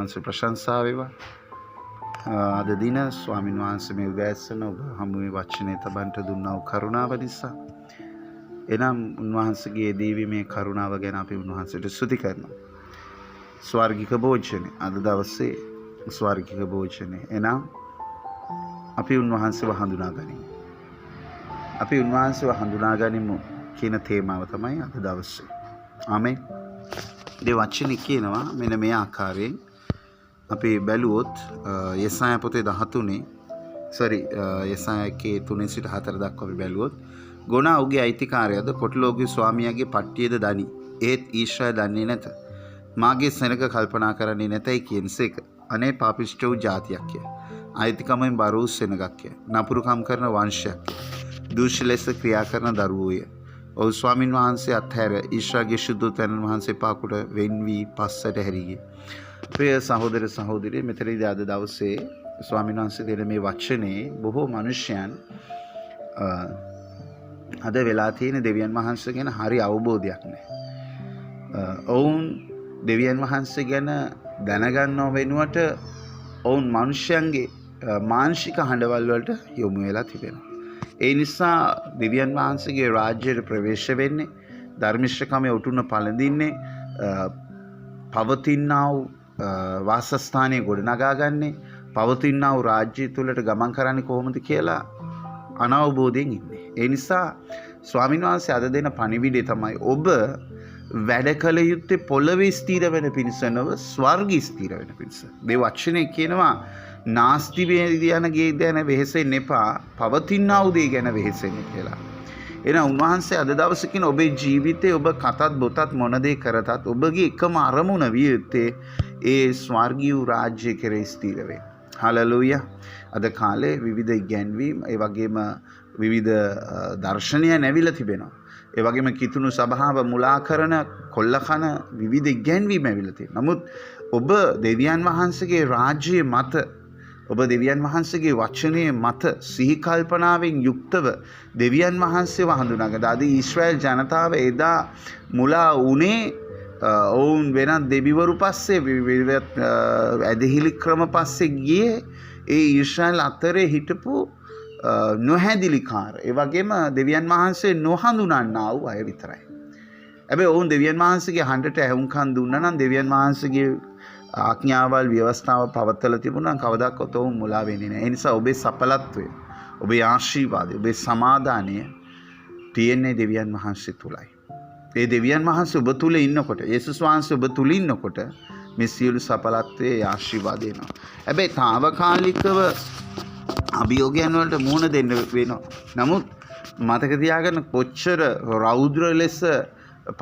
වහන්සේ ප්‍රශංසා වේවා. අද දින ස්වාමීන් වහන්සේ මේ උදෑසන ඔබ හමුවේ වචනේ තබන්ට දුන්නා වූ කරුණාව නිසා එනම් උන්වහන්සේගේ දීවිමේ කරුණාව ගැන අපි උන්වහන්සේට ස්තුති කරනවා. ස්වර්ගික භෝජනේ අද දවසේ ස්වර්ගික භෝජනේ එනම් අපි උන්වහන්සේව හඳුනා ගනිමු. අපි උන්වහන්සේව හඳුනා ගනිමු කියන තේමාව තමයි අද දවසේ. ආමේන්. මේ වචනේ කියනවා මෙන්න මේ ආකාරයෙන් අපි බැලුවොත් යෙසායා පොතේ 13 යෙසායාගේ 3 සිට 4 දක්වා අපි බැලුවොත් ගොනා ඔහුගේ අයිතිකාරයද කොටලෝගේ ස්වාමියාගේ පට්ටියද දනි. ඒත් ඊශ්‍රායල් දන්නේ නැත. මාගේ සෙනඟ කල්පනා කරන්නේ නැතයි කියනසේක. අනේ පාපිෂ්ඨ වූ ජාතියක්ය. අයිතිකමෙන් බර වූ සෙනඟක්ය. නපුරුකම් කරන වංශයක්ය. දූෂ්‍ය ලෙස ක්‍රියා කරන දරුවෝය. ඔහු ස්වාමින් වහන්සේ අත්හැර ඊශ්‍රායල්ගේ ශුද්ධෝත්තමයන් වහන්සේ පාකුට වෙන් වී පස්සට හැරියේ. ප්‍රිය සහෝදර සහෝදරිය, මෙතනදී අද දවසේ ස්වාමීන් වහන්සේ දෙන මේ වචනේ බොහෝ මිනිසයන් අද වෙලා තියෙන දෙවියන් වහන්සේ ගැන හරි අවබෝධයක් නැහැ. ඔවුන් දෙවියන් වහන්සේ ගැන දැනගන්නව වෙනුවට ඔවුන් මිනිසයන්ගේ මානසික හඬවල් වලට යොමු වෙලා තිබෙනවා. ඒ නිසා දෙවියන් වහන්සේගේ රාජ්‍යයට ප්‍රවේශ වෙන්නේ, ධර්මිෂ්ඨකමේ උතුණ පළඳින්නේ, පවතිනා වූ වාසස්ථානයේ ගොඩනගා ගන්නේ, පවතිනා වූ රාජ්‍ය තුළට ගමන් කරන්නේ කොහොමද කියලා අනවබෝධයෙන් ඉන්නේ. ඒ නිසා ස්වාමීන් වහන්සේ අද දෙන පණිවිඩය තමයි ඔබ වැඩ කළ යුත්තේ පොළවේ ස්ථිර වෙන පිණිස නොව ස්වර්ගී ස්ථිර වෙන පිණිස. මේ වචනේ කියනවා නාස්ති වේදී යන ගේ ගැන වෙහෙසෙන්න එපා, පවතිනා වූ දේ ගැන වෙහෙසෙන්න කියලා. එහෙනම් උන්වහන්සේ අද දවසේ කියන ඔබේ ජීවිතේ ඔබ කතත් බොතත් මොන දේ කරතත් ඔබගේ එකම අරමුණ විය යුත්තේ ඒ ස්වර්ගීය රාජ්‍ය කෙරෙහි ස්ථිර වෙන්න. හලෙලූයා. අද කාලේ විවිධ ඉගැන්වීම්, ඒ වගේම විවිධ දර්ශනයන් ඇවිල්ලා තිබෙනවා. ඒ වගේම කිතුණු සභාව මුලා කරන, කොල්ලකන විවිධ ඉගැන්වීම් ඇවිල්ලා තියෙනවා. නමුත් ඔබ දෙවියන් වහන්සේගේ රාජ්‍යයේ මත, ඔබ දෙවියන් වහන්සේගේ වචනයේ මත සිහි කල්පනාවෙන් යුක්තව දෙවියන් වහන්සේව හඳුනාගන්න. අද ඊශ්‍රායල් ජනතාව එදා මුලා වුණේ ඔවුන් වෙනත් දෙවිවරු පස්සේ, ඇදහිලි ක්‍රම පස්සේ ගියේ ඒ ඊශ්‍රායල් අතරේ හිටපු නොහැදිලිකාර, ඒ වගේම දෙවියන් වහන්සේ නොහඳුනන්නා වූ අය විතරයි. හැබැයි ඔවුන් දෙවියන් වහන්සේගේ හඬට ඇහුම්කන් දුන්නා නම්, දෙවියන් වහන්සේගේ ආඥාවල් ව්‍යවස්ථාව පවත්වලා තිබුණා නම් කවදාවත් ඔවුන් මුලා වෙන්නේ නැහැ. ඒ නිසා ඔබේ සඵලත්වය, ඔබේ ආශිර්වාදය, ඔබේ සමාදානය තියෙන්නේ දෙවියන් වහන්සේ තුලයි. ඒ දෙවියන් වහන්සේ ඔබ තුල ඉන්නකොට, යේසුස් වහන්සේ ඔබ තුල ඉන්නකොට මේ සියලු සඵලත්වයේ ආශිර්වාද එනවා. හැබැයි తాවකාලිකව අභියෝගයන් වලට මුහුණ දෙන්න වෙනවා. නමුත් මතක තියාගන්න, කොච්චර රෞද්‍ර ලෙස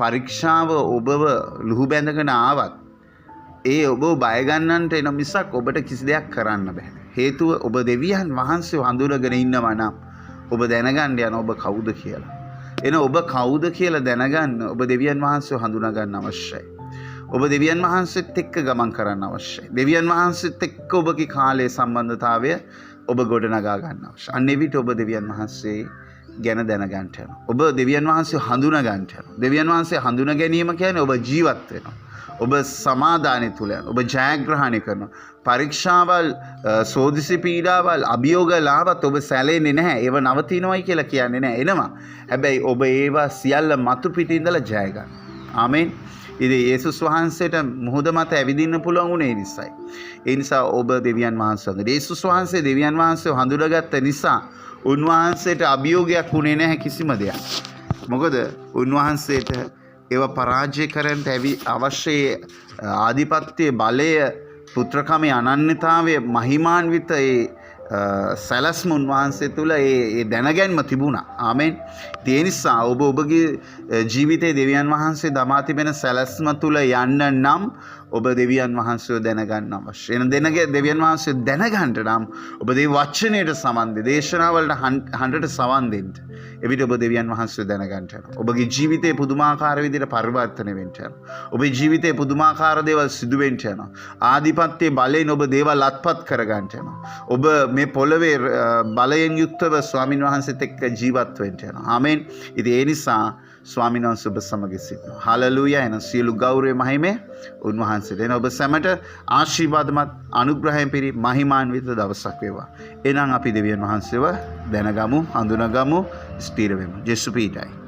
පරීක්ෂාව ඔබව ලුහු බැඳගෙන ආවත් ඒ ඔබ බය ගන්නන්ට එන මිසක් ඔබට කිසි දෙයක් කරන්න බෑ. හේතුව ඔබ දෙවියන් වහන්සේව හඳුනගෙන ඉන්නවා නම් ඔබ දැනගන්න යන ඔබ කවුද කියලා. එන ඔබ කවුද කියලා දැනගන්න ඔබ දෙවියන් වහන්සේව හඳුනා ගන්න අවශ්‍යයි. ඔබ දෙවියන් වහන්සේත් එක්ක ගමන් කරන්න අවශ්‍යයි. දෙවියන් වහන්සේත් එක්ක ඔබගේ කාලයේ සම්බන්ධතාවය ඔබ ගොඩනගා ගන්න අවශ්‍යයි. අන්න ඒ විට ඔබ දෙවියන් වහන්සේ ගැන දැනගන්න යනවා. ඔබ දෙවියන් වහන්සේ හඳුනා ගන්න යනවා. දෙවියන් වහන්සේ හඳුනා ගැනීම කියන්නේ ඔබ ජීවත් වෙනවා. ඔබ සමාදානය තුල යනවා. ඔබ ජයග්‍රහණය කරනවා. පරීක්ෂාවල්, සෝදිසි පීඩාවල්, අභියෝග ලාභත් ඔබ සැලෙන්නේ නැහැ. ඒව නවතිනවයි කියලා කියන්නේ නැහැ. එනවා. හැබැයි ඔබ ඒවා සියල්ල මතු පිටින් ඉඳලා ජය ගන්න. ආමේන්. ඉතින් යේසුස් වහන්සේට මුහුද මත ඇවිදින්න පුළුවන් උනේ ඒ නිසායි. ඒ නිසා ඔබ දෙවියන් වහන්සේ හඳුනන. යේසුස් වහන්සේ දෙවියන් වහන්සේව හඳුනාගත්ත නිසා උන්වහන්සේට අභියෝගයක් වුණේ නැහැ කිසිම දෙයක්. මොකද උන්වහන්සේට ඒව පරාජය කරන්න අවශ්‍ය ආධිපත්‍ය, බලය, පුත්‍රකමේ අනන්‍යතාවය, මහිමාන්විත ඒ සැලැස්ම උන්වහන්සේ තුළ ඒ දැනගැන්ම තිබුණා. ආමෙන්. ඒ නිසා ඔබ ඔබගේ ජීවිතයේ දෙවියන් වහන්සේ දමා තිබෙන සැලැස්ම තුළ යන්න නම් ඔබ දෙවියන් වහන්සේව දැනගන්න අවශ්‍යයි. එන දෙවියන් වහන්සේ දැනගන්න නම් ඔබ දේ වචනයට සමන් දෙන්න, දේශනාවලට හඬට සවන් දෙන්න. එවිට ඔබ දෙවියන් වහන්සේ දැනගන්න යනවා. ඔබගේ ජීවිතේ පුදුමාකාර විදිහට පරිවර්තන වෙන්න යනවා. ඔබේ ජීවිතේ පුදුමාකාර දේවල් සිදු වෙන්න යනවා. ආධිපත්‍ය බලයෙන් ඔබ දේවල් අත්පත් කරගන්න යනවා. ඔබ මේ පොළවේ බලයෙන් යුක්තව ස්වාමින් වහන්සේත් එක්ක ජීවත් වෙන්න යනවා. ආමෙන්. ඉතින් ඒ නිසා ස්වාමීන් වහන්සේ ඔබ සමග සිටිනවා. හලෙලූයා. එන සියලු ගෞරවය මහිමේ උන්වහන්සේට. එන ඔබ සැමට ආශිර්වාදමත් අනුග්‍රහයෙන් පිරි මහිමාන්විත දවසක් වේවා. එනම් අපි දෙවියන් වහන්සේව දැනගමු, හඳුනගමු, ස්ථිර වෙමු. ජේසු පීඨයි.